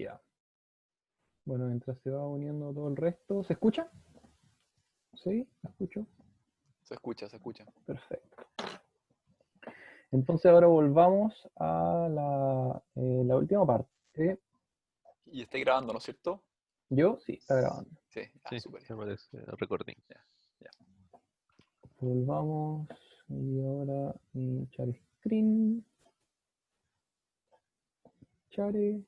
Ya. Bueno, mientras se va uniendo todo el resto, ¿se escucha? ¿Sí? ¿Me escucho? Se escucha, se escucha. Perfecto. Entonces ahora volvamos a la última parte. Y estáis grabando, ¿no es cierto? Yo, sí, está grabando. Sí, Sí, súper. me parece recording. Volvamos y ahora share screen. Share.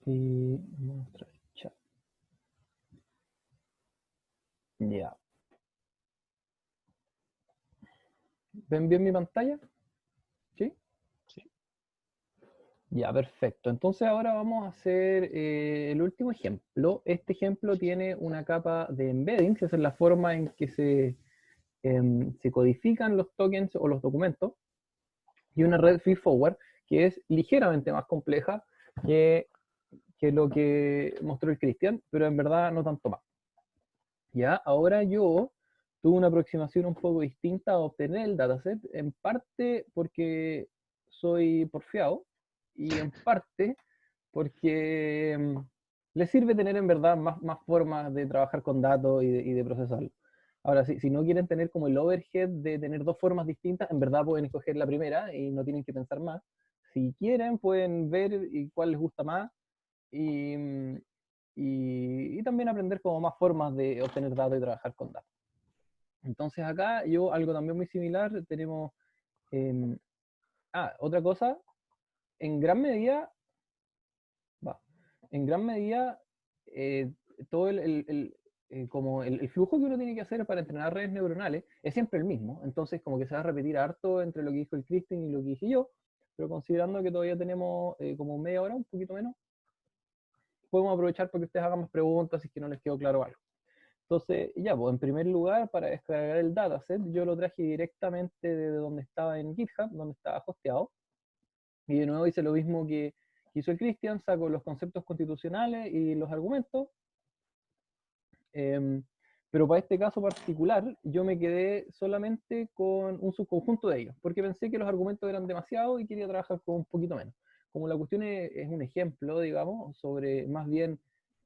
Y mostrar chat. Ya. ¿Ven bien mi pantalla? ¿Sí? Sí. Ya, perfecto. Entonces ahora vamos a hacer el último ejemplo. Este ejemplo tiene una capa de embedding, que es la forma en que se codifican los tokens o los documentos, y una red feedforward que es ligeramente más compleja que, que lo que mostró el Cristian, pero en verdad no tanto más. Ya, ahora yo tuve una aproximación un poco distinta a obtener el dataset, en parte porque soy porfiado y en parte porque le sirve tener en verdad más formas de trabajar con datos y de procesarlo. Ahora, si no quieren tener como el overhead de tener dos formas distintas, en verdad pueden escoger la primera y no tienen que pensar más. Si quieren, pueden ver cuál les gusta más y, y también aprender como más formas de obtener datos y trabajar con datos. Entonces acá yo algo también muy similar tenemos... em, otra cosa, en gran medida, en gran medida eh, todo como el flujo que uno tiene que hacer para entrenar redes neuronales es siempre el mismo, entonces como que se va a repetir harto entre lo que dijo el Cristian y lo que dije yo, pero considerando que todavía tenemos como media hora, un poquito menos, podemos aprovechar para que ustedes hagan más preguntas si es que no les quedó claro algo. Entonces, ya, pues en primer lugar, para descargar el dataset, yo lo traje directamente de donde estaba en GitHub, donde estaba hosteado, y de nuevo hice lo mismo que hizo el Cristian, saco los conceptos constitucionales y los argumentos, pero para este caso particular yo me quedé solamente con un subconjunto de ellos, porque pensé que los argumentos eran demasiados y quería trabajar con un poquito menos. Como la cuestión es un ejemplo, digamos, sobre más bien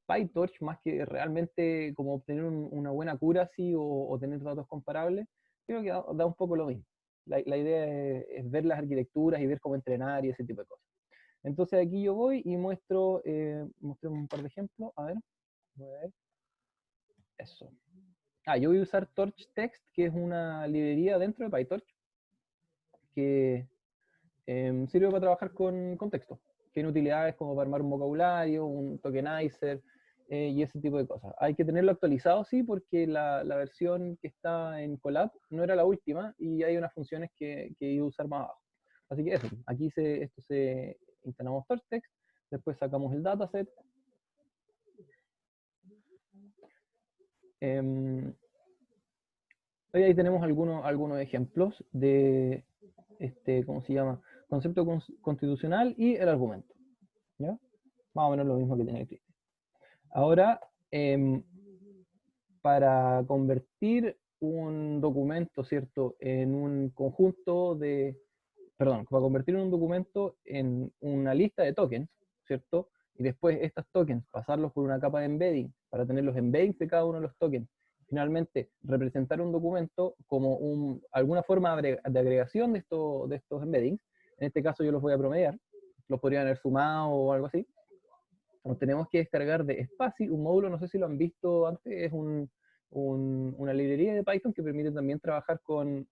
PyTorch, más que realmente como obtener una buena accuracy o tener datos comparables, creo que da un poco lo mismo. La idea es ver las arquitecturas y ver cómo entrenar y ese tipo de cosas. Entonces aquí yo voy y muestro un par de ejemplos. A ver, voy a ver. Eso. Yo voy a usar TorchText, que es una librería dentro de PyTorch, que sirve para trabajar con texto. Tiene utilidades como para armar un vocabulario, un tokenizer y ese tipo de cosas. Hay que tenerlo actualizado, sí, porque la versión que está en Colab no era la última y hay unas funciones que iba a usar más abajo. Así que eso, aquí instalamos TorchText, después sacamos el dataset. Ahí tenemos algunos ejemplos de, ¿cómo se llama? Concepto constitucional y el argumento. ¿Ya? Más o menos lo mismo que tiene el Cristian. Ahora, para convertir un documento, ¿cierto?, en un conjunto de, perdón, para convertir un documento en una lista de tokens, ¿cierto? Y después estos tokens pasarlos por una capa de embedding para tener los embeddings de cada uno de los tokens. Finalmente, representar un documento como alguna forma de agregación de estos embeddings. En este caso yo los voy a promediar, los podrían haber sumado o algo así. Nos tenemos que descargar de Spacy, un módulo, no sé si lo han visto antes, es una librería de Python que permite también trabajar con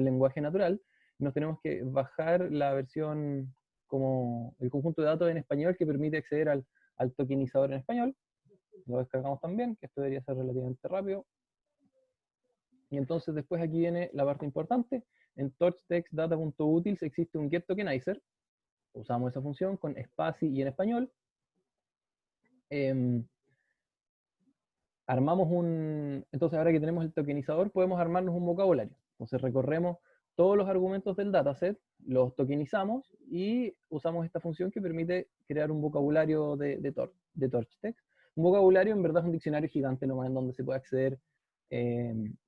lenguaje natural. Nos tenemos que bajar la versión como el conjunto de datos en español que permite acceder al tokenizador en español. Lo descargamos también, que esto debería ser relativamente rápido. Y entonces después aquí viene la parte importante. En torchtextdata.utils existe un getTokenizer. Usamos esa función con Spacy y en español. Entonces ahora que tenemos el tokenizador podemos armarnos un vocabulario. Entonces recorremos todos los argumentos del dataset, los tokenizamos y usamos esta función que permite crear un vocabulario de TorchText. Un vocabulario en verdad es un diccionario gigante nomás en donde se puede acceder.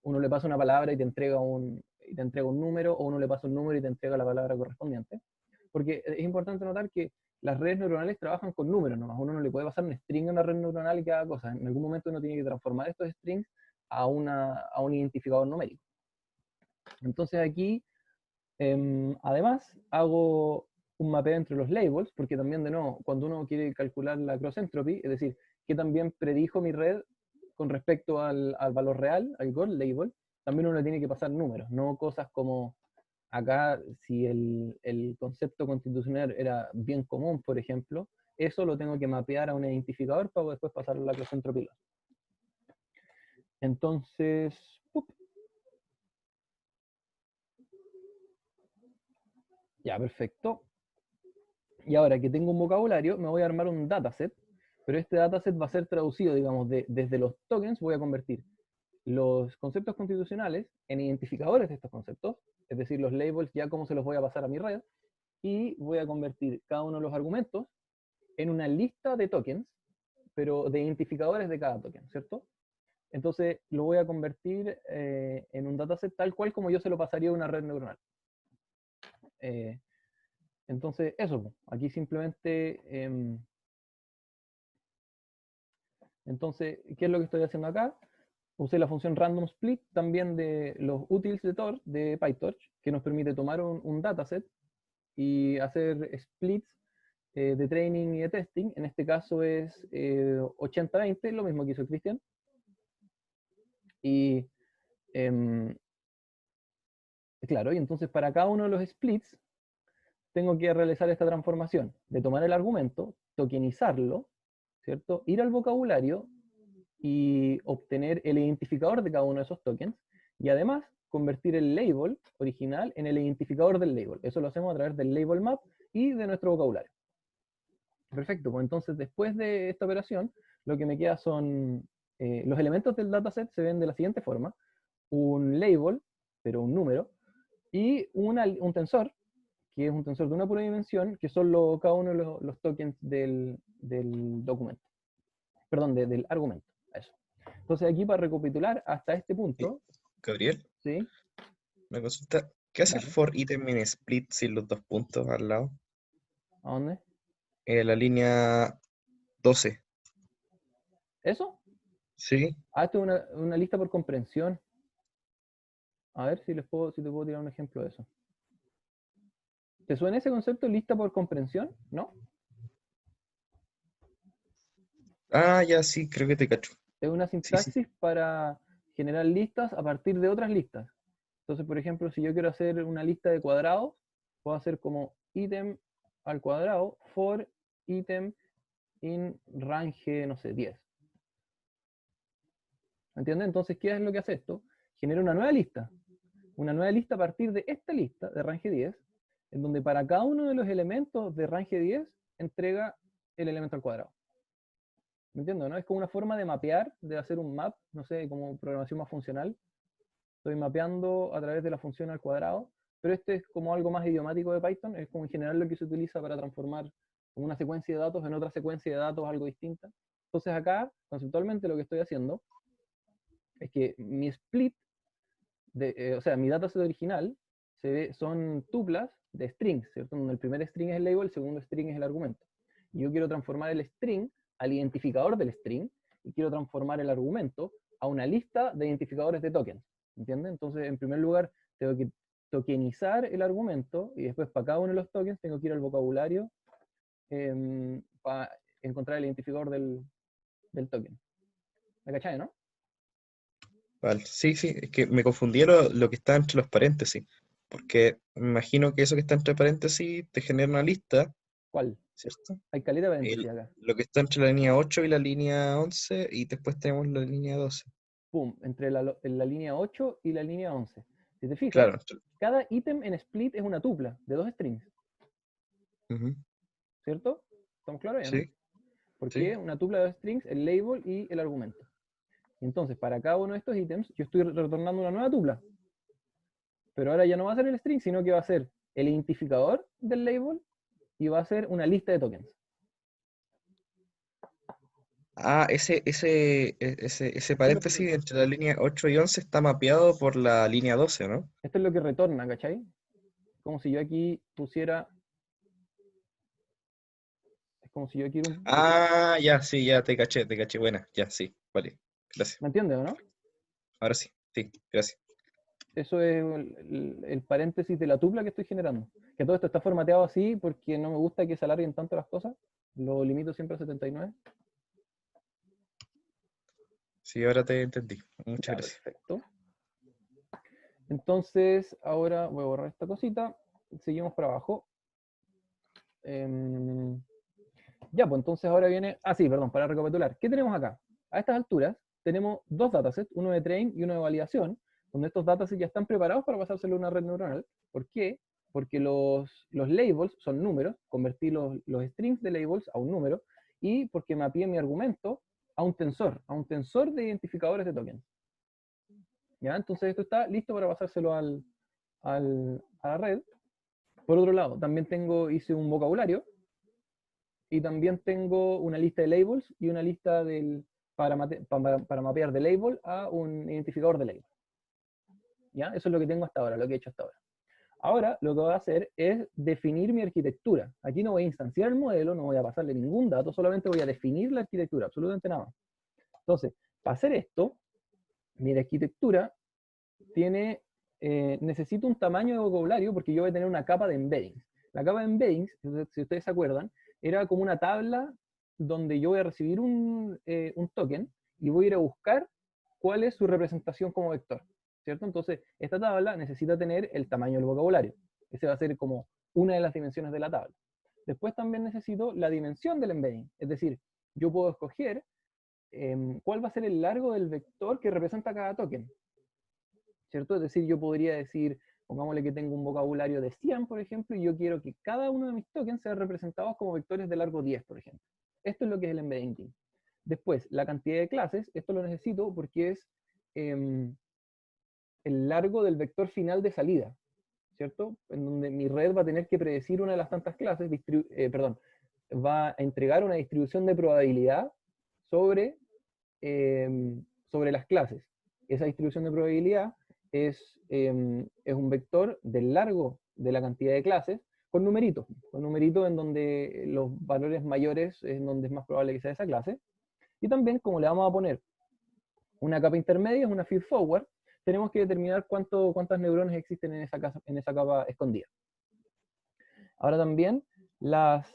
Uno le pasa una palabra y te entrega y te entrega un número, o uno le pasa un número y te entrega la palabra correspondiente. Porque es importante notar que las redes neuronales trabajan con números nomás. Uno no le puede pasar un string a una red neuronal y que haga cosas. En algún momento uno tiene que transformar estos strings a un identificador numérico. Entonces aquí, además, hago un mapeo entre los labels, porque también, de nuevo, cuando uno quiere calcular la cross entropy, es decir, qué también predijo mi red con respecto al valor real, al goal label, también uno le tiene que pasar números, no cosas como acá, si el concepto constitucional era bien común, por ejemplo, eso lo tengo que mapear a un identificador para después pasarlo a la cross entropy. Entonces, ya, perfecto. Y ahora que tengo un vocabulario, me voy a armar un dataset, pero este dataset va a ser traducido, digamos, desde los tokens voy a convertir los conceptos constitucionales en identificadores de estos conceptos, es decir, los labels ya como se los voy a pasar a mi red, y voy a convertir cada uno de los argumentos en una lista de tokens, pero de identificadores de cada token, ¿cierto? Entonces lo voy a convertir en un dataset tal cual como yo se lo pasaría a una red neuronal. Entonces, eso, aquí simplemente... entonces, ¿qué es lo que estoy haciendo acá? Usé la función random split también de los utils de Tor, de PyTorch, que nos permite tomar un dataset y hacer splits de training y de testing. En este caso es 80-20, lo mismo que hizo Cristian. Y claro, y entonces para cada uno de los splits tengo que realizar esta transformación de tomar el argumento, tokenizarlo, ¿cierto? Ir al vocabulario y obtener el identificador de cada uno de esos tokens, y además convertir el label original en el identificador del label. Eso lo hacemos a través del label map y de nuestro vocabulario. Perfecto, pues entonces después de esta operación, lo que me queda son, los elementos del dataset se ven de la siguiente forma: un label, pero un número, y un tensor, que es un tensor de una pura dimensión, que son cada uno de los tokens del documento. Perdón, del argumento. Eso. Entonces aquí, para recapitular hasta este punto, Gabriel, ¿sí? una consulta. ¿Qué hace el Dale. for item en split sin los dos puntos al lado? ¿A dónde? La línea 12. ¿Eso? ¿Sí? Ah, esto es una lista por comprensión. A ver si te puedo tirar un ejemplo de eso. ¿Te suena ese concepto, lista por comprensión? ¿No? Ah, ya sí, creo que te cacho. Es una Sí, sí. sintaxis para generar listas a partir de otras listas. Entonces, por ejemplo, si yo quiero hacer una lista de cuadrados, puedo hacer como item al cuadrado for item in range, no sé, 10. ¿Entiendes? Entonces, ¿qué es lo que hace esto? Genera una nueva lista a partir de esta lista de range 10, en donde para cada uno de los elementos de range 10 entrega el elemento al cuadrado. ¿Me entiendes? ¿No? Es como una forma de mapear, de hacer un map, no sé, como programación más funcional. Estoy mapeando a través de la función al cuadrado, pero este es como algo más idiomático de Python, es como en general lo que se utiliza para transformar una secuencia de datos en otra secuencia de datos, algo distinta. Entonces acá, conceptualmente, lo que estoy haciendo es que mi split, o sea, mi dataset original, son tuplas de strings, ¿cierto? Donde el primer string es el label, el segundo string es el argumento. Y yo quiero transformar el string al identificador del string, y quiero transformar el argumento a una lista de identificadores de tokens. ¿Entiendes? Entonces, en primer lugar, tengo que tokenizar el argumento, y después para cada uno de los tokens tengo que ir al vocabulario para encontrar el identificador del token. ¿Me cachai, no? Vale. Sí, sí, es que me confundí lo que está entre los paréntesis. Porque me imagino que eso que está entre paréntesis te genera una lista, ¿Cuál? ¿cierto? Hay caleta de paréntesis acá. Lo que está entre la línea 8 y la línea 11, y después tenemos la línea 12. Pum, entre la línea 8 y la línea 11. Si te fijas, Claro. cada ítem en split es una tupla de dos strings, Ujú. ¿cierto? ¿Estamos claros ya, no? Sí, sí. Porque una tupla de dos strings, el label y el argumento. Entonces, para cada uno de estos ítems, yo estoy retornando una nueva tupla. Pero ahora ya no va a ser el string, sino que va a ser el identificador del label y va a ser una lista de tokens. Ah, ese Esto es lo que paréntesis entre la línea 8 y 11 está mapeado por la línea 12, ¿no? esto es lo que retorna, ¿cachai? Como si yo aquí pusiera, es como si yo quiero Ah, ya, sí, ya te caché, buena, ya, sí, vale, gracias. ¿me entiendes o no? Ahora sí, gracias. Eso es el paréntesis de la tupla que estoy generando. Que todo esto está formateado así porque no me gusta que se alarguen tanto las cosas. Lo limito siempre a 79. Sí, ahora te entendí. Muchas Ya, gracias. perfecto. Entonces, ahora voy a borrar esta cosita. Seguimos para abajo. Em, ya, pues entonces ahora viene. Ah, sí, perdón, para recapitular. ¿Qué tenemos acá? A estas alturas tenemos dos datasets, uno de train y uno de validación, donde estos datasets ya están preparados para pasárselo a una red neuronal. ¿Por qué? Porque los labels son números, convertí los strings de labels a un número, y porque mapeé mi argumento a un tensor de identificadores de tokens. ¿Ya? Entonces esto está listo para pasárselo a la red. Por otro lado, también hice un vocabulario y también tengo una lista de labels y una lista para mapear de label a un identificador de label. ¿Ya? Eso es lo que tengo hasta ahora, lo que he hecho hasta ahora. Ahora lo que voy a hacer es definir mi arquitectura. Aquí no voy a instanciar el modelo, no voy a pasarle ningún dato, solamente voy a definir la arquitectura, absolutamente nada más. Entonces, para hacer esto, mi arquitectura necesito un tamaño de vocabulario porque yo voy a tener una capa de embeddings. La capa de embeddings, si ustedes se acuerdan, era como una tabla donde yo voy a recibir un token y voy a ir a buscar cuál es su representación como vector, ¿cierto? Entonces, esta tabla necesita tener el tamaño del vocabulario. Ese va a ser como una de las dimensiones de la tabla. Después también necesito la dimensión del embedding, es decir, yo puedo escoger cuál va a ser el largo del vector que representa cada token. ¿Cierto? Es decir, yo podría decir, pongámosle que tengo un vocabulario de 100, por ejemplo, y yo quiero que cada uno de mis tokens sea representados como vectores de largo 10, por ejemplo. Esto es lo que es el embedding. Después, la cantidad de clases, esto lo necesito porque es eh, el largo del vector final de salida, ¿cierto? En donde mi red va a tener que predecir una de las tantas clases, va a entregar una distribución de probabilidad sobre, sobre las clases. Esa distribución de probabilidad es un vector del largo de la cantidad de clases con numeritos en donde los valores mayores es en donde es más probable que sea esa clase. Y también, como le vamos a poner una capa intermedia, es una feed forward, tenemos que determinar cuántas neuronas existen en esa capa escondida. Ahora también, las...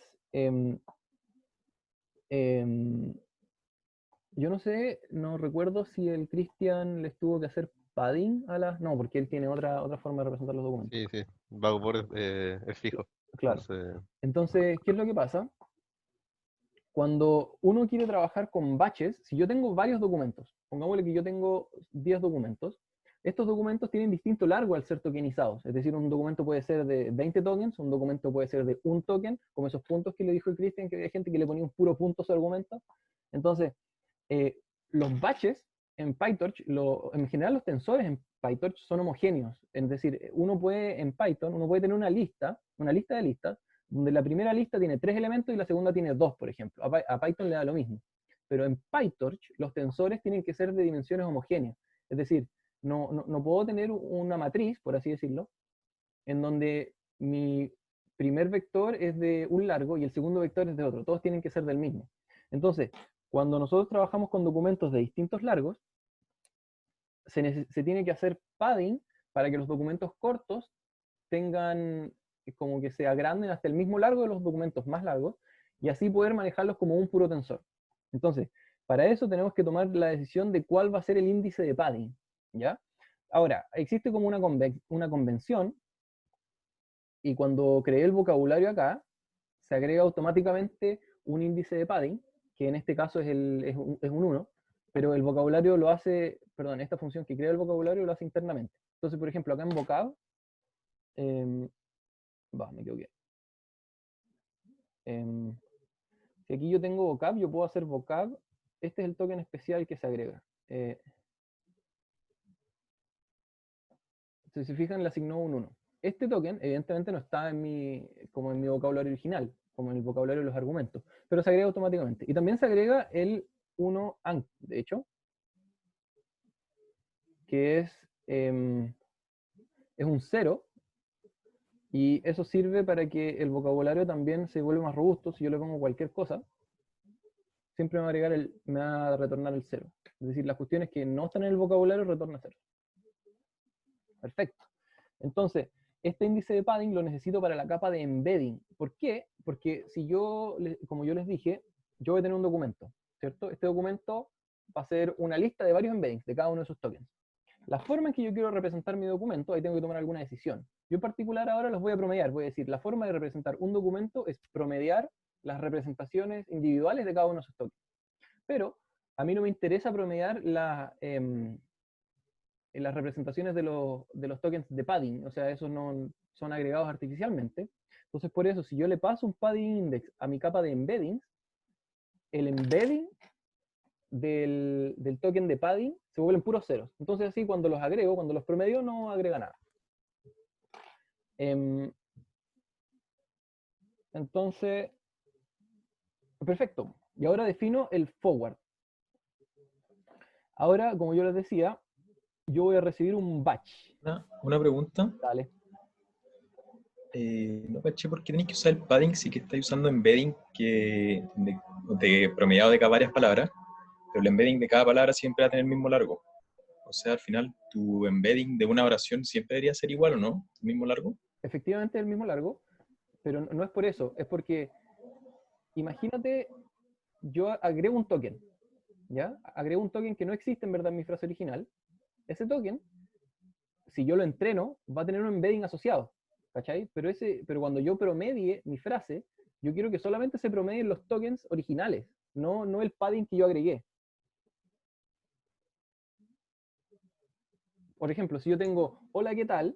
yo no sé, no recuerdo si el Cristian les tuvo que hacer padding a las... No, porque él tiene otra forma de representar los documentos. Sí, sí. Vaupor es fijo. Claro. Entonces, Entonces, ¿qué es lo que pasa? Cuando uno quiere trabajar con batches, si yo tengo varios documentos, pongámosle que yo tengo 10 documentos, estos documentos tienen distinto largo al ser tokenizados. Es decir, un documento puede ser de 20 tokens, un documento puede ser de un token, como esos puntos que le dijo el Cristian, que había gente que le ponía un puro punto a su argumento. Entonces, eh, los batches en PyTorch, en general los tensores en PyTorch son homogéneos. Es decir, en Python, uno puede tener una lista de listas, donde la primera lista tiene 3 elementos y la segunda tiene 2, por ejemplo. A Python le da lo mismo. Pero en PyTorch los tensores tienen que ser de dimensiones homogéneas. Es decir, no puedo tener una matriz, por así decirlo, en donde mi primer vector es de un largo y el segundo vector es de otro. Todos tienen que ser del mismo. Entonces, cuando nosotros trabajamos con documentos de distintos largos, se tiene que hacer padding para que los documentos cortos tengan como que se agranden hasta el mismo largo de los documentos más largos y así poder manejarlos como un puro tensor. Entonces, para eso tenemos que tomar la decisión de cuál va a ser el índice de padding, ¿ya? Ahora, existe como una convención y cuando creé el vocabulario acá, se agrega automáticamente un índice de padding, que en este caso es un 1, pero el vocabulario lo hace, perdón, esta función que crea el vocabulario lo hace internamente. Entonces, por ejemplo, acá en vocab, eh, me equivoqué. Si aquí yo tengo vocab, yo puedo hacer vocab, este es el token especial que se agrega. Si se fijan, le asignó un 1. Este token, evidentemente, no está como en mi vocabulario original, como en el vocabulario de los argumentos, pero se agrega automáticamente. Y también se agrega uno de hecho, que es un 0, y eso sirve para que el vocabulario también se vuelva más robusto. Si yo le pongo cualquier cosa, siempre me va a retornar el 0. Es decir, las cuestiones que no están en el vocabulario retornan 0. Perfecto. Entonces, este índice de padding lo necesito para la capa de embedding. ¿Por qué? Porque si como yo les dije, yo voy a tener un documento, ¿cierto? Este documento va a ser una lista de varios embeddings de cada uno de esos tokens. La forma en que yo quiero representar mi documento, ahí tengo que tomar alguna decisión. Yo en particular ahora los voy a promediar. Voy a decir, la forma de representar un documento es promediar las representaciones individuales de cada uno de esos tokens. Pero a mí no me interesa promediar las representaciones de los tokens de padding. O sea, esos no son agregados artificialmente. Entonces, por eso, si yo le paso un padding index a mi capa de embeddings, el embedding del token de padding se vuelven puros ceros. Entonces así cuando los agrego, cuando los promedio, no agrega nada. Entonces, perfecto. Y ahora defino el forward. Ahora, como yo les decía, yo voy a recibir un batch. Una pregunta. Dale. No caché por qué tenéis que usar el padding si que estáis usando embedding de promediado de cada varias palabras, pero el embedding de cada palabra siempre va a tener el mismo largo. O sea, al final, tu embedding de una oración siempre debería ser igual, ¿o no? ¿El mismo largo? Efectivamente, el mismo largo, pero no es por eso. Es porque, imagínate, yo agrego un token, ¿ya? Agrego un token que no existe en verdad en mi frase original. Ese token, si yo lo entreno, va a tener un embedding asociado, ¿cachai? Pero cuando yo promedie mi frase, yo quiero que solamente se promedien los tokens originales, no el padding que yo agregué. Por ejemplo, si yo tengo hola, ¿qué tal?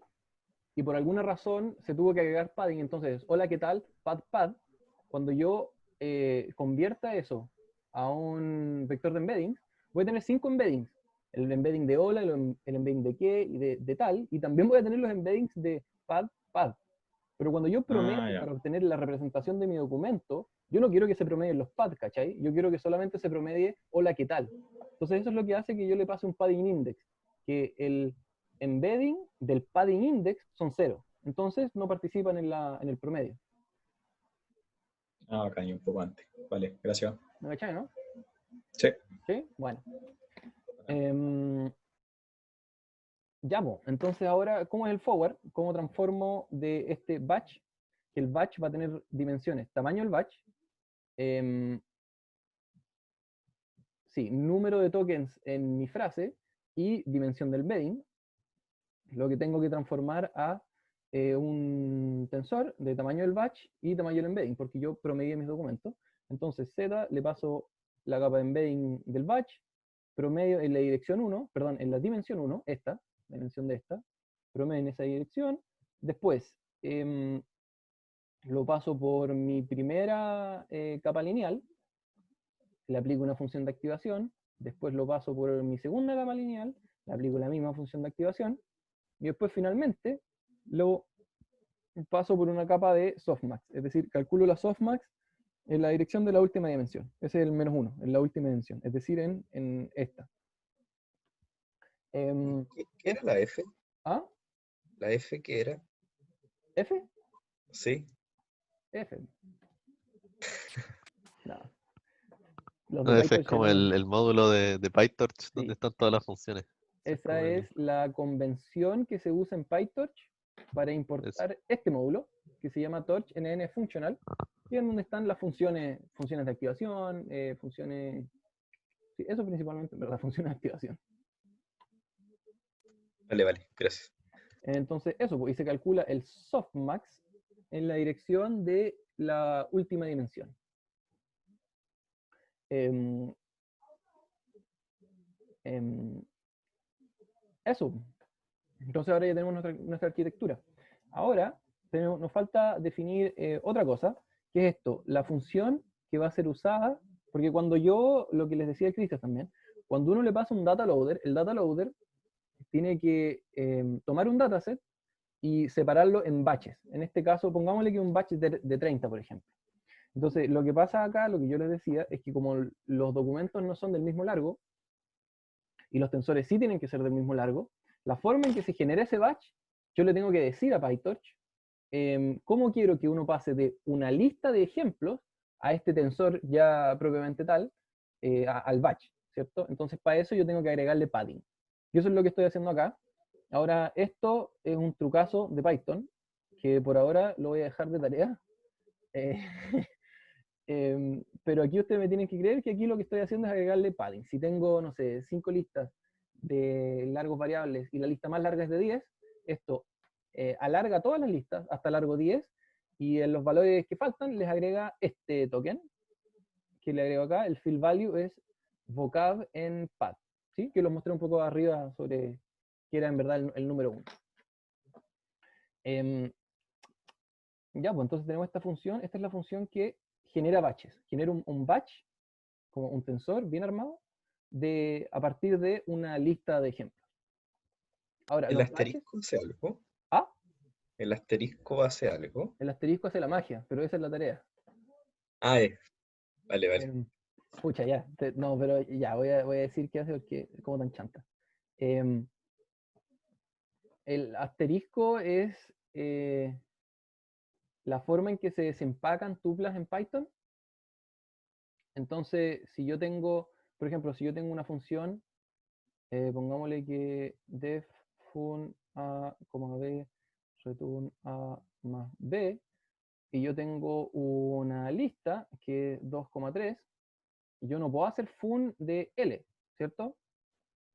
Y por alguna razón se tuvo que agregar padding, entonces hola, ¿qué tal? Pad. Cuando yo convierta eso a un vector de embeddings, voy a tener 5 embeddings. El embedding de hola, el embedding de qué y de tal, y también voy a tener los embeddings de pad. Pero cuando yo promedio para obtener la representación de mi documento, yo no quiero que se promedien los pads, ¿cachai? Yo quiero que solamente se promedie hola, ¿qué tal? Entonces eso es lo que hace que yo le pase un padding index, que el embedding del padding index son 0. Entonces no participan en el promedio. Acá y un poco antes. Vale, gracias. ¿Me cachai, no? Sí. ¿Sí? Bueno. Ya, entonces ahora, ¿cómo es el forward? ¿Cómo transformo de este batch? Que el batch va a tener dimensiones. Tamaño del batch. Sí, número de tokens en mi frase y dimensión del embedding. Lo que tengo que transformar a un tensor de tamaño del batch y tamaño del embedding, porque yo promedié mis documentos. Entonces Z le paso la capa de embedding del batch, promedio en la dirección 1, perdón, en la dimensión 1, la dimensión de esta, promedio en esa dirección. Después lo paso por mi primera capa lineal, le aplico una función de activación, después lo paso por mi segunda capa lineal, le aplico la misma función de activación, y después finalmente lo paso por una capa de softmax, es decir, calculo la softmax en la dirección de la última dimensión. Ese es el -1, en la última dimensión, es decir, en esta. ¿Qué era la F? ¿Ah? ¿La F qué era? ¿F? Sí. F. No. No, ese es como el módulo de PyTorch donde están todas las funciones. Esa es la convención que se usa en PyTorch para importar este módulo, que se llama Torch NN Functional, y en donde están las funciones de activación, funciones... Sí, eso principalmente, ¿verdad? Funciones de activación. Vale, gracias. Entonces, eso, y se calcula el softmax en la dirección de la última dimensión. Eso. Entonces ahora ya tenemos nuestra arquitectura. Ahora nos falta definir otra cosa, que es esto, la función que va a ser usada, porque cuando lo que les decía el Cristian también, cuando uno le pasa un data loader, el data loader tiene que tomar un dataset y separarlo en batches. En este caso, pongámosle que un batch de 30, por ejemplo. Entonces, lo que pasa acá, lo que yo les decía, es que como los documentos no son del mismo largo, y los tensores sí tienen que ser del mismo largo, la forma en que se genera ese batch, yo le tengo que decir a PyTorch cómo quiero que uno pase de una lista de ejemplos a este tensor ya propiamente tal, al batch, ¿cierto? Entonces, para eso yo tengo que agregarle padding. Y eso es lo que estoy haciendo acá. Ahora, esto es un trucazo de Python, que por ahora lo voy a dejar de tarea. Eh, pero aquí ustedes me tienen que creer que aquí lo que estoy haciendo es agregarle padding. Si tengo, no sé, 5 listas de largos variables y la lista más larga es de 10, esto alarga todas las listas hasta largo 10 y en los valores que faltan les agrega este token que le agrego acá. El fill value es vocab en pad, ¿sí? Que lo mostré un poco arriba sobre que era en verdad el número 1. Ya, pues entonces tenemos esta función. Esta es la función que genera batches. Genera un batch, como un tensor bien armado, a partir de una lista de ejemplos. Ahora, ¿El los batches... asterisco hace algo? Ah, ¿El asterisco hace algo? el asterisco hace la magia, pero esa es la tarea. Ah, vale, vale. Pucha, ya. No, pero ya, voy a decir qué hace porque es como tan chanta. El asterisco es la forma en que se desempacan tuplas en Python. Entonces, si yo tengo, por ejemplo, si yo tengo una función, pongámosle que def fun a, b, return a más b, y yo tengo una lista que es 2,3, yo no puedo hacer fun de L, ¿cierto?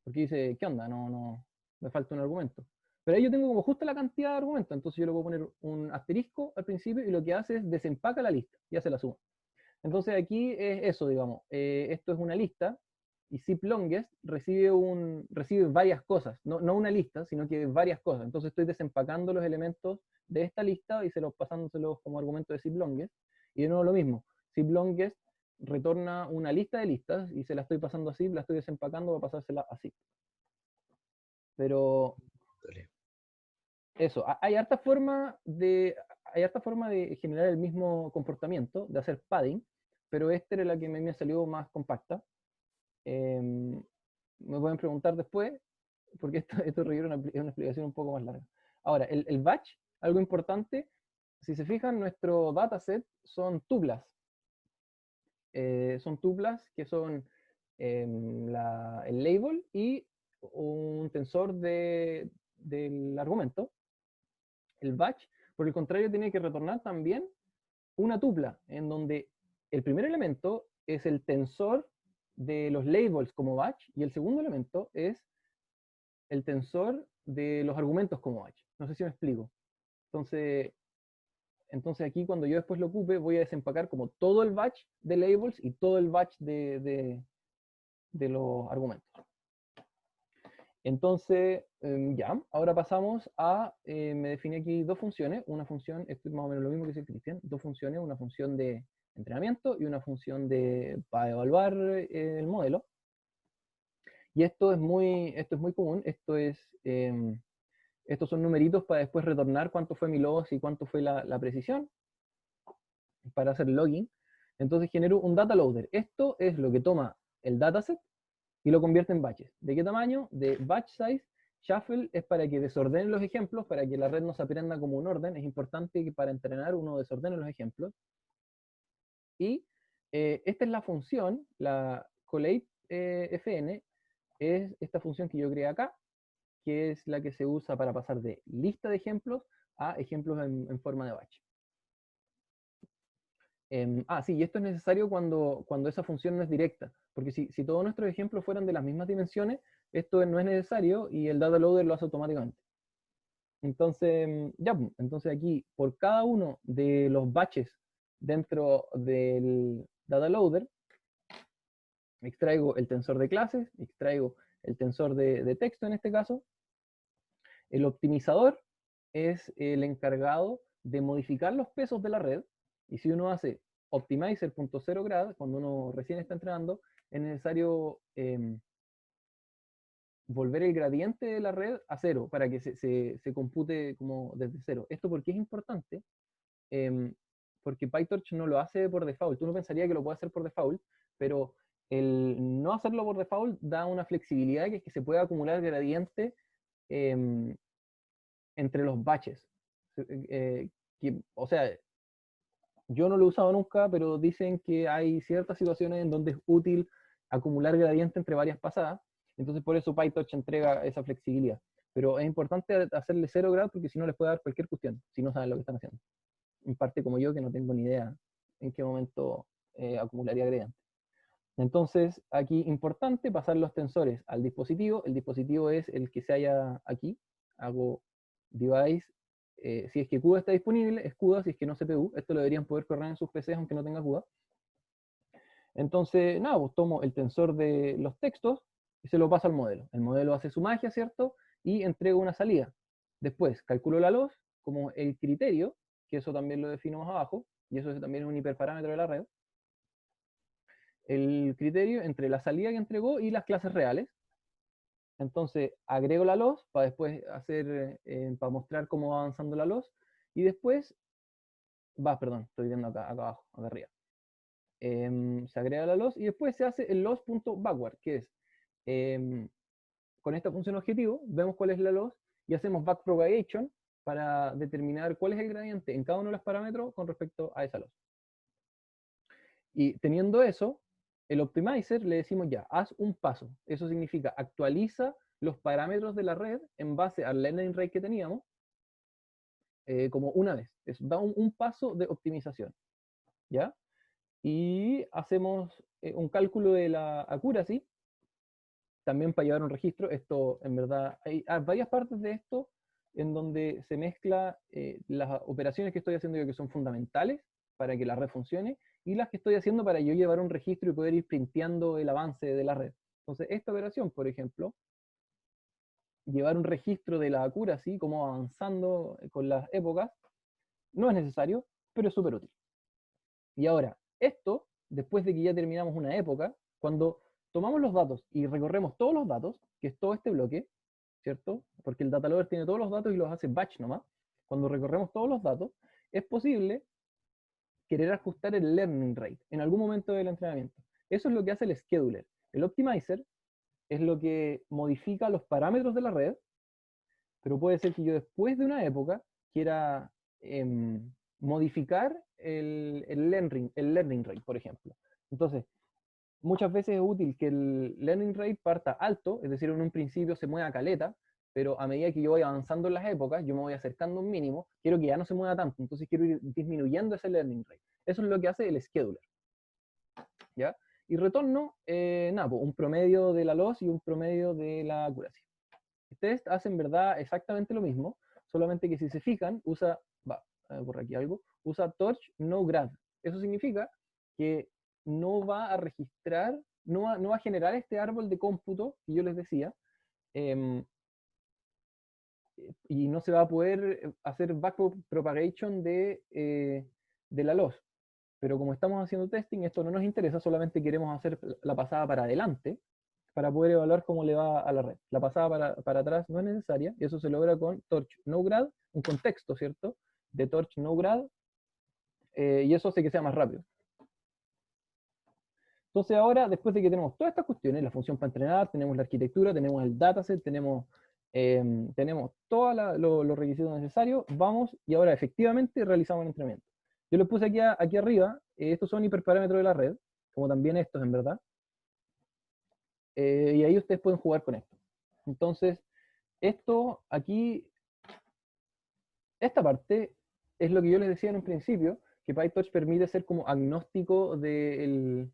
Porque dice, ¿qué onda? No, me falta un argumento. Pero ahí yo tengo como justo la cantidad de argumentos, entonces yo le puedo poner un asterisco al principio y lo que hace es desempaca la lista y hace la suma. Entonces aquí es eso, digamos. Esto es una lista y zip-longest recibe varias cosas, no una lista, sino que varias cosas. Entonces estoy desempacando los elementos de esta lista y pasándoselos como argumento de zip-longest. Y de nuevo lo mismo, zip-longest retorna una lista de listas y se la estoy pasando a zip, la estoy desempacando para pasársela a zip. Pero Dale. eso, hay harta forma de generar el mismo comportamiento, de hacer padding, pero esta era la que me salió más compacta. Me pueden preguntar después, porque esto requiere una explicación un poco más larga. Ahora, el batch, algo importante, si se fijan, nuestro dataset son tuplas. Son tuplas que son el label y un tensor del argumento. El batch, por el contrario, tiene que retornar también una tupla, en donde el primer elemento es el tensor de los labels como batch y el segundo elemento es el tensor de los argumentos como batch. No sé si me explico. Entonces aquí cuando yo después lo ocupe voy a desempacar como todo el batch de labels y todo el batch de los argumentos. Entonces, ya, ahora pasamos a, me definí aquí dos funciones, una función, esto es más o menos lo mismo que dice Cristian, dos funciones, una función de entrenamiento y una función para evaluar el modelo. Y esto es muy común, estos son numeritos para después retornar cuánto fue mi loss y cuánto fue la precisión, para hacer logging. Entonces genero un data loader. Esto es lo que toma el dataset y lo convierte en batches. ¿De qué tamaño? De batch size. Shuffle es para que desordene los ejemplos, para que la red no se aprenda como un orden. Es importante que para entrenar uno desordene los ejemplos. Y esta es la función, la collate fn, es esta función que yo creé acá, que es la que se usa para pasar de lista de ejemplos a ejemplos en forma de batch. Sí, y esto es necesario cuando esa función no es directa, porque si todos nuestros ejemplos fueran de las mismas dimensiones, esto no es necesario y el data loader lo hace automáticamente. Entonces, entonces aquí, por cada uno de los batches dentro del data loader, extraigo el tensor de clases, extraigo el tensor de texto en este caso. El optimizador es el encargado de modificar los pesos de la red, y si uno hace optimizer.0grad, cuando uno recién está entrenando, es necesario volver el gradiente de la red a cero para que se compute como desde cero. Esto porque es importante, porque PyTorch no lo hace por default. Uno pensaría que lo puede hacer por default, pero el no hacerlo por default da una flexibilidad, que es que se puede acumular gradiente entre los batches. O sea, yo no lo he usado nunca, pero dicen que hay ciertas situaciones en donde es útil acumular gradiente entre varias pasadas, entonces por eso PyTorch entrega esa flexibilidad. Pero es importante hacerle 0 grado, porque si no les puede dar cualquier cuestión, si no saben lo que están haciendo. En parte como yo, que no tengo ni idea en qué momento acumularía gradiente. Entonces, aquí importante pasar los tensores al dispositivo. El dispositivo es el que se halla aquí. Hago device. Si es que CUDA está disponible, es CUDA. Si es que no, CPU. Esto lo deberían poder correr en sus PCs aunque no tenga CUDA. Entonces, nada, pues tomo el tensor de los textos y se lo paso al modelo. El modelo hace su magia, ¿cierto? Y entrega una salida. Después, calculo la loss como el criterio, que eso también lo defino más abajo, y eso también es un hiperparámetro de la red. El criterio entre la salida que entregó y las clases reales. Entonces agrego la loss para después hacer, para mostrar cómo va avanzando la loss. Y después, perdón, estoy viendo acá abajo, acá arriba. Se agrega la loss y después se hace el loss.backward, que es, con esta función objetivo, vemos cuál es la loss y hacemos backpropagation para determinar cuál es el gradiente en cada uno de los parámetros con respecto a esa loss. Y teniendo eso, el optimizer le decimos ya, haz un paso. Eso significa actualiza los parámetros de la red en base al learning rate que teníamos, como una vez. Eso da un paso de optimización. ¿Ya? Y hacemos un cálculo de la accuracy, también para llevar un registro. Esto, en verdad, hay varias partes de esto en donde se mezcla las operaciones que estoy haciendo yo, que son fundamentales para que la red funcione, y las que estoy haciendo para yo llevar un registro y poder ir printeando el avance de la red. Entonces, esta operación, por ejemplo, llevar un registro de la accuracy, como avanzando con las épocas, no es necesario, pero es súper útil. Y ahora, esto, después de que ya terminamos una época, cuando tomamos los datos y recorremos todos los datos, que es todo este bloque, ¿cierto? Porque el data loader tiene todos los datos y los hace batch nomás. Cuando recorremos todos los datos, es posible querer ajustar el learning rate en algún momento del entrenamiento. Eso es lo que hace el scheduler. El optimizer es lo que modifica los parámetros de la red, pero puede ser que yo después de una época quiera modificar el learning rate, por ejemplo. Entonces, muchas veces es útil que el learning rate parta alto, es decir, en un principio se mueva caleta, pero a medida que yo voy avanzando en las épocas, yo me voy acercando a un mínimo, quiero que ya no se mueva tanto, entonces quiero ir disminuyendo ese learning rate. Eso es lo que hace el scheduler. ¿Ya? Y retorno, nada, pues, un promedio de la loss y un promedio de la accuracy. Test hace en verdad exactamente lo mismo, solamente que si se fijan, usa, por aquí algo, usa torch no grad. Eso significa que no va a registrar, no va a generar este árbol de cómputo que yo les decía, y no se va a poder hacer backpropagation de la loss. Pero como estamos haciendo testing, esto no nos interesa, solamente queremos hacer la pasada para adelante para poder evaluar cómo le va a la red. La pasada para atrás no es necesaria, y eso se logra con torch no grad, un contexto, ¿cierto? De torch no grad, y eso hace que sea más rápido. Entonces ahora, después de que tenemos todas estas cuestiones, la función para entrenar, tenemos la arquitectura, tenemos el dataset, tenemos todos los requisitos necesarios, vamos y ahora efectivamente realizamos el entrenamiento. Yo les puse aquí arriba, estos son hiperparámetros de la red, como también estos en verdad, y ahí ustedes pueden jugar con esto. Entonces, esto aquí, esta parte es lo que yo les decía en un principio, que PyTorch permite ser como agnóstico del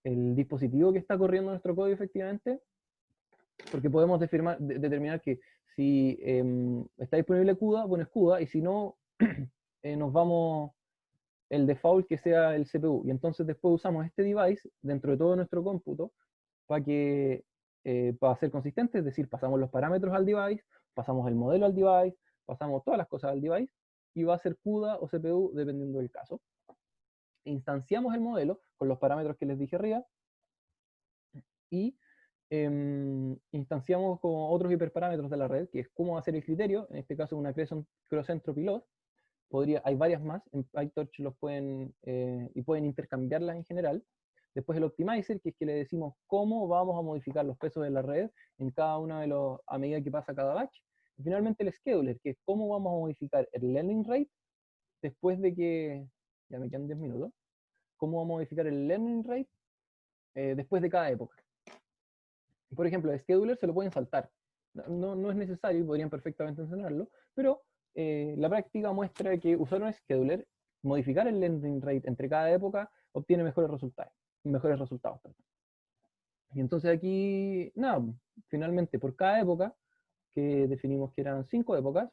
dispositivo que está corriendo nuestro código efectivamente, porque podemos determinar que si está disponible CUDA, bueno, es CUDA, y si no, nos vamos el default que sea el CPU, y entonces después usamos este device dentro de todo nuestro cómputo para ser consistentes, es decir, pasamos los parámetros al device, pasamos el modelo al device, pasamos todas las cosas al device, y va a ser CUDA o CPU dependiendo del caso. Instanciamos el modelo con los parámetros que les dije arriba, y instanciamos con otros hiperparámetros de la red, que es cómo va a ser el criterio, en este caso una cross entropy loss, hay varias más, en PyTorch los pueden, y pueden intercambiarlas en general. Después el optimizer, que es que le decimos cómo vamos a modificar los pesos de la red en cada uno de los, a medida que pasa cada batch. Y finalmente el scheduler, que es cómo vamos a modificar el learning rate después de que, ya me quedan 10 minutos, cómo vamos a modificar el learning rate después de cada época. Por ejemplo, el scheduler se lo pueden saltar. No es necesario y podrían perfectamente enseñarlo, pero la práctica muestra que usar un scheduler, modificar el learning rate entre cada época, obtiene mejores resultados. Perdón. Y entonces aquí, nada, finalmente por cada época, que definimos que eran 5 épocas,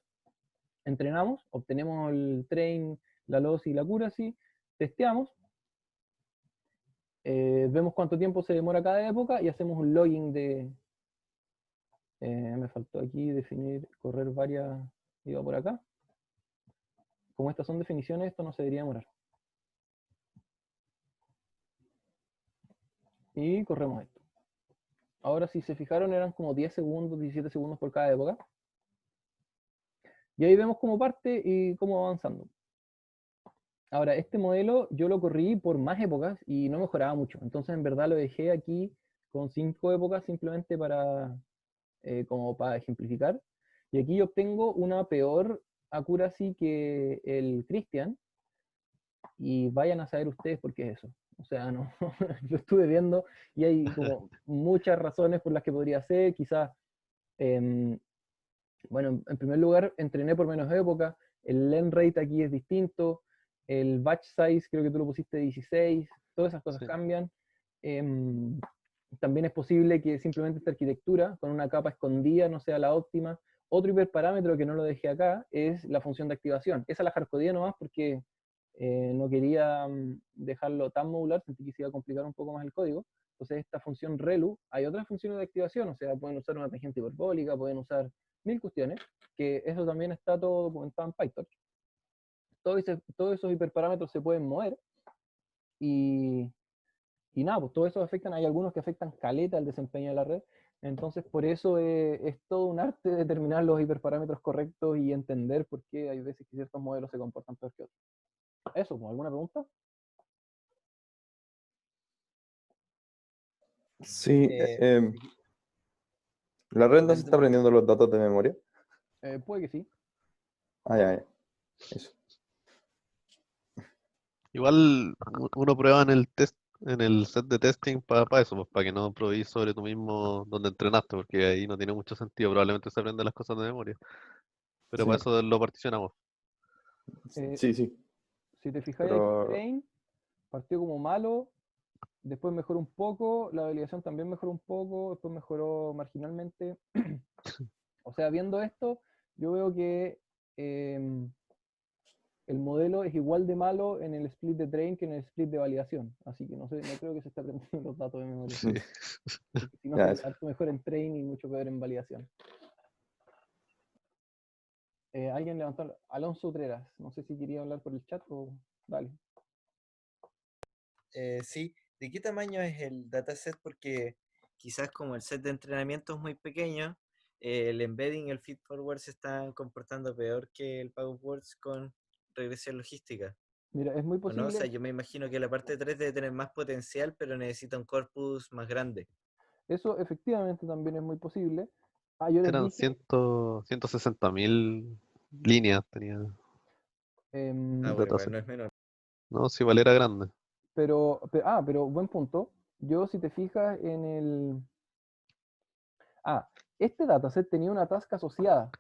entrenamos, obtenemos el train, la loss y la accuracy, testeamos, vemos cuánto tiempo se demora cada época y hacemos un logging de... me faltó aquí definir, correr varias... Iba por acá. Como estas son definiciones, esto no se debería demorar. Y corremos esto. Ahora, si se fijaron, eran como 10 segundos, 17 segundos por cada época. Y ahí vemos cómo parte y cómo va avanzando. Ahora, este modelo yo lo corrí por más épocas y no mejoraba mucho. Entonces, en verdad, lo dejé aquí con 5 épocas simplemente para, como para ejemplificar. Y aquí yo obtengo una peor accuracy que el Christian. Y vayan a saber ustedes por qué es eso. O sea, no, lo estuve viendo y hay como muchas razones por las que podría ser. Quizás, bueno, en primer lugar, entrené por menos época. El learn rate aquí es distinto. El batch size, creo que tú lo pusiste 16. Todas esas cosas Sí. cambian. También es posible que simplemente esta arquitectura con una capa escondida no sea la óptima. Otro hiperparámetro que no lo dejé acá es la función de activación. Esa la hardcodeé nomás porque no quería dejarlo tan modular, sentí que se iba a complicar un poco más el código. Entonces esta función relu, hay otras funciones de activación, o sea, pueden usar una tangente hiperbólica, pueden usar 1000 cuestiones, que eso también está todo documentado en PyTorch. Todos esos hiperparámetros se pueden mover y nada, pues todos esos afectan, hay algunos que afectan caleta al desempeño de la red, entonces por eso es todo un arte determinar los hiperparámetros correctos y entender por qué hay veces que ciertos modelos se comportan peor que otros. Eso, pues, ¿alguna pregunta? Sí, la red no se está aprendiendo los datos de memoria. Puede que sí. Ah, ya. Eso. Igual uno prueba en el test, en el set de testing para eso, pues, para que no probéis sobre tú mismo donde entrenaste, porque ahí no tiene mucho sentido. Probablemente se aprenden las cosas de memoria. Pero para Sí. eso lo particionamos. Sí. Si te fijáis aquí, Pero Train partió como malo, después mejoró un poco, la validación también mejoró un poco, después mejoró marginalmente. O sea, viendo esto, yo veo que el modelo es igual de malo en el split de train que en el split de validación. Así que no creo que se esté aprendiendo los datos de memoria. Sí. Porque si no, Ya, sería eso. harto mejor en train y mucho peor en validación. Alguien levantó, Alonso Utreras, no sé si quería hablar por el chat o dale. Sí, ¿de qué tamaño es el dataset? Porque quizás como el set de entrenamiento es muy pequeño, el embedding y el feedforward se están comportando peor que el PowerWorks con regresión logística. Mira, es muy ¿O no? O sea, posible, yo me imagino que la parte 3 debe tener más potencial, pero necesita un corpus más grande. eso efectivamente también es muy posible. Yo les Eran dije, 160.000 líneas tenía Ah, el bueno, igual dataset. no es menor. No, sí, igual era grande. pero buen punto. Yo, si te fijas en el... este dataset tenía una task asociada,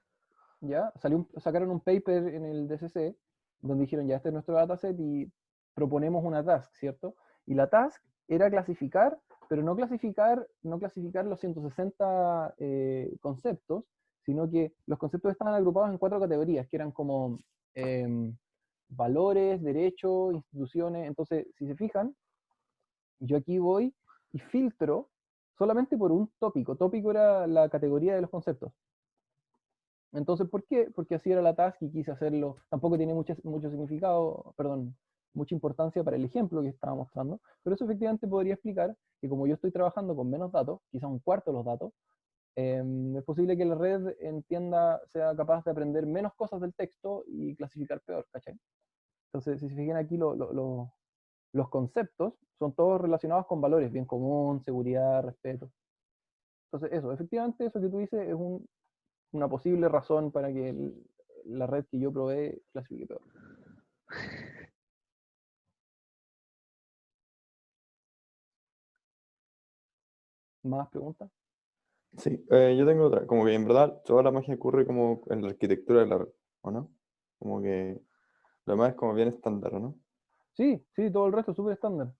¿ya? Sacaron un paper en el DCC donde dijeron, ya, este es nuestro dataset y proponemos una task, ¿cierto? Y la task era clasificar, pero no clasificar los 160 conceptos, sino que los conceptos estaban agrupados en 4 categorías, que eran como valores, derechos, instituciones. Entonces, si se fijan, yo aquí voy y filtro solamente por un tópico. Tópico era la categoría de los conceptos. Entonces, ¿por qué? Porque así era la task y quise hacerlo. Tampoco tiene mucho significado, perdón, mucha importancia para el ejemplo que estaba mostrando, pero eso efectivamente podría explicar que como yo estoy trabajando con menos datos, quizás un cuarto de los datos, es posible que la red sea capaz de aprender menos cosas del texto y clasificar peor, ¿cachai? Entonces, si se fijan aquí, los conceptos son todos relacionados con valores, bien común, seguridad, respeto. Entonces, eso, efectivamente, eso que tú dices es una posible razón para que la red que yo probé clasifique peor. ¿Más preguntas? Sí, yo tengo otra. Como que en verdad toda la magia ocurre como en la arquitectura de la red, ¿o no? Como que lo demás es como bien estándar, ¿o no? Sí, sí, todo el resto es súper estándar.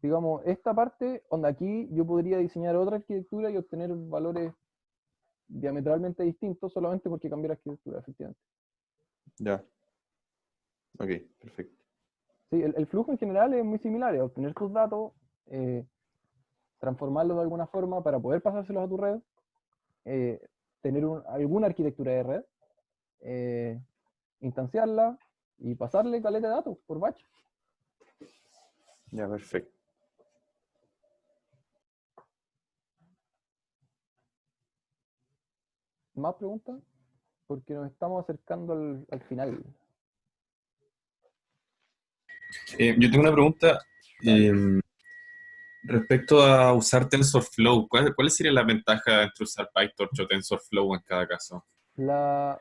Digamos, esta parte, donde aquí yo podría diseñar otra arquitectura y obtener valores diametralmente distintos solamente porque cambié la arquitectura, efectivamente. Ya. Ok, perfecto. Sí, el flujo en general es muy similar, es obtener tus datos, transformarlos de alguna forma para poder pasárselos a tu red, tener alguna arquitectura de red, instanciarla y pasarle caleta de datos por batch. Ya, perfecto. ¿Más preguntas? Porque nos estamos acercando al final. Yo tengo una pregunta Dale. respecto a usar TensorFlow. ¿Cuál sería la ventaja entre usar PyTorch o TensorFlow en cada caso? La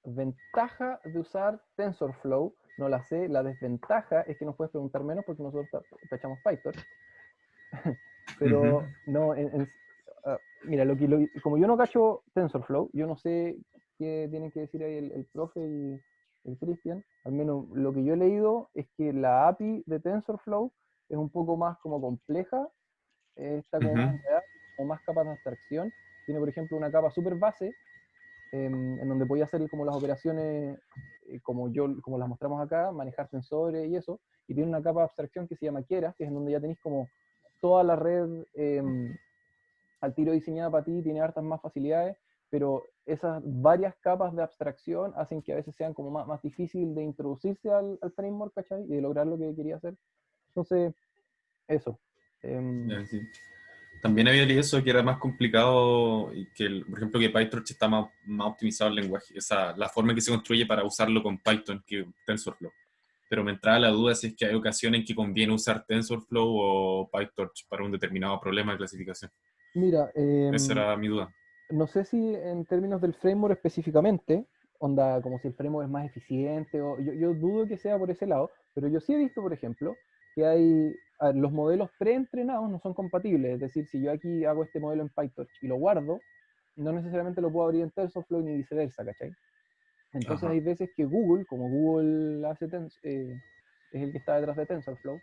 ventaja de usar TensorFlow, no la sé, la desventaja es que nos puedes preguntar menos porque nosotros tachamos PyTorch. Pero Ujú. no, mira, como yo no cacho TensorFlow, yo no sé qué tienen que decir ahí el profe y el Cristian. Al menos lo que yo he leído es que la API de TensorFlow es un poco más como compleja, está como más Ujú. enredada, como más capas de abstracción. Tiene, por ejemplo, una capa super base, en donde podía hacer como las operaciones como las mostramos acá, manejar sensores y eso, y tiene una capa de abstracción que se llama Keras, que es en donde ya tenéis como toda la red al tiro diseñada para ti, tiene hartas más facilidades, pero esas varias capas de abstracción hacen que a veces sean como más difícil de introducirse al framework, ¿cachai? Y de lograr lo que quería hacer. Entonces, eso. Ya, sí. También había leído eso que era más complicado y que, por ejemplo, que PyTorch está más optimizado el lenguaje, la forma en que se construye para usarlo con Python que TensorFlow. Pero me entraba la duda si es que hay ocasiones en que conviene usar TensorFlow o PyTorch para un determinado problema de clasificación. Mira, Esa era mi duda. no sé si en términos del framework específicamente, onda como si el framework es más eficiente, yo dudo que sea por ese lado, pero yo sí he visto, por ejemplo, que los modelos preentrenados no son compatibles, es decir, si yo aquí hago este modelo en PyTorch y lo guardo, no necesariamente lo puedo abrir en TensorFlow ni viceversa, ¿cachai? Entonces Ajá. hay veces que Google, como Google es el que está detrás de TensorFlow,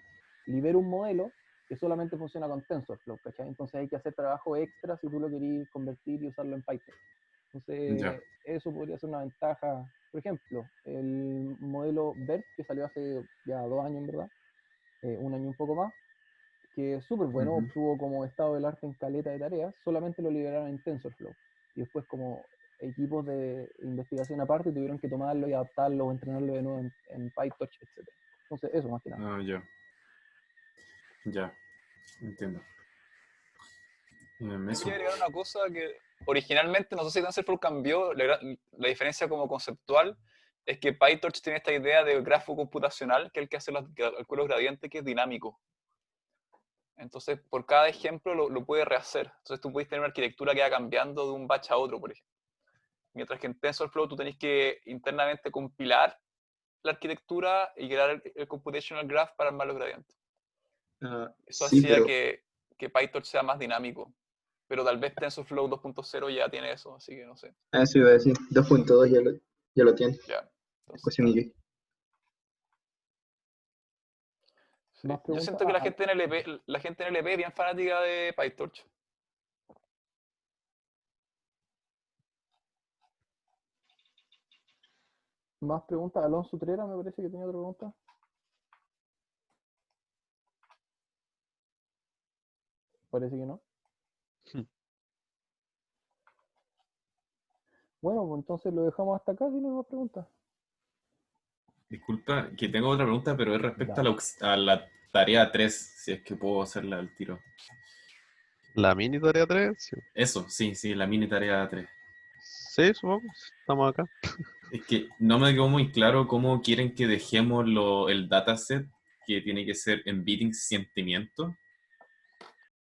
libera un modelo que solamente funciona con TensorFlow, ¿cachai? Entonces hay que hacer trabajo extra si tú lo querís convertir y usarlo en Python. Ya. Entonces eso podría ser una ventaja. Por ejemplo, el modelo BERT, que salió hace ya 2 años, en verdad, un año y un poco más, que es súper bueno, Ujú. obtuvo como estado del arte en caleta de tareas, solamente lo liberaron en TensorFlow. Y después como equipos de investigación aparte tuvieron que tomarlo y adaptarlo o entrenarlo de nuevo en PyTorch, etc. Entonces eso más que nada. Ah, ya. Ya. Entiendo. Yo Eso. quería agregar una cosa que originalmente, no sé si TensorFlow cambió, la diferencia como conceptual es que PyTorch tiene esta idea de grafo computacional, que es el que hace los cálculos gradientes, que es dinámico. Entonces, por cada ejemplo lo puede rehacer. Entonces, tú puedes tener una arquitectura que va cambiando de un batch a otro, por ejemplo. Mientras que en TensorFlow tú tenés que internamente compilar la arquitectura y crear el computational graph para armar los gradientes. Eso Sí, hacía pero que PyTorch sea más dinámico. Pero tal vez TensorFlow 2.0 ya tiene eso, así que no sé. eso iba a decir, 2.2 ya lo tiene. Ya. Es Entonces, cuestión de que. sí. ¿Más Yo preguntas? siento que la gente en LP es bien fanática de PyTorch. ¿Más preguntas? Alonso Trera me parece que tenía otra pregunta. Parece que no. Bueno, pues entonces lo dejamos hasta acá, si no hay más preguntas. Disculpa, que tengo otra pregunta, pero es respecto a Dale. a la tarea 3, si es que puedo hacerla al tiro. La mini tarea 3, sí. Eso, sí, la mini tarea 3. Sí, supongo. Estamos acá. Es que no me quedó muy claro cómo quieren que dejemos el dataset, que tiene que ser embedding sentimiento,